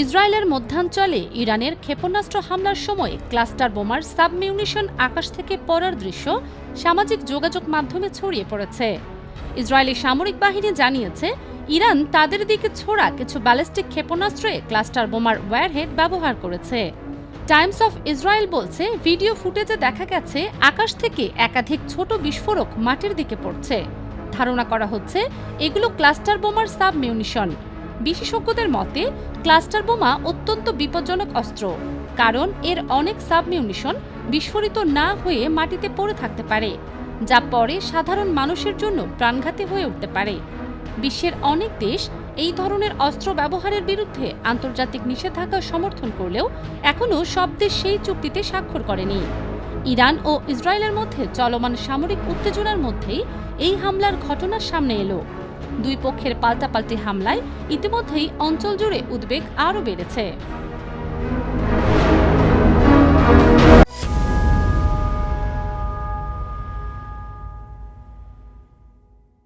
ইসরায়েলের মধ্যাঞ্চলে ইরানের ক্ষেপণাস্ত্র হামলার সময় ক্লাস্টার বোমার সাবমিউনিশন আকাশ থেকে পড়ার দৃশ্য সামাজিক যোগাযোগ মাধ্যমে ছড়িয়ে পড়েছে। ইসরায়েলি সামরিক বাহিনী জানিয়েছে, ইরান তাদের দিকে ছোড়া কিছু ব্যালিস্টিক ক্ষেপণাস্ত্রে ক্লাস্টার বোমার ওয়্যারহেড ব্যবহার করেছে। টাইমস অফ ইসরায়েল বলছে, ভিডিও ফুটেজে দেখা গেছে আকাশ থেকে একাধিক ছোট বিস্ফোরক মাটির দিকে পড়ছে। ধারণা করা হচ্ছে এগুলো ক্লাস্টার বোমার সাবমিউনিশন। বিশেষজ্ঞদের মতে, ক্লাস্টার বোমা অত্যন্ত বিপজ্জনক অস্ত্র, কারণ এর অনেক সাবমিউনিশন বিস্ফোরিত না হয়ে মাটিতে পড়ে থাকতে পারে, যা পরে সাধারণ মানুষের জন্য প্রাণঘাতী হয়ে উঠতে পারে। বিশ্বের অনেক দেশ এই ধরনের অস্ত্র ব্যবহারের বিরুদ্ধে আন্তর্জাতিক নিষেধাজ্ঞা সমর্থন করলেও এখনও সব দেশ সেই চুক্তিতে স্বাক্ষর করেনি। ইরান ও ইসরায়েলের মধ্যে চলমান সামরিক উত্তেজনার মধ্যেই এই হামলার ঘটনা সামনে এলো। দুই পক্ষের পাল্টাপাল্টি হামলায় ইতিমধ্যেই অঞ্চল জুড়ে উদ্বেগ আরও বেড়েছে।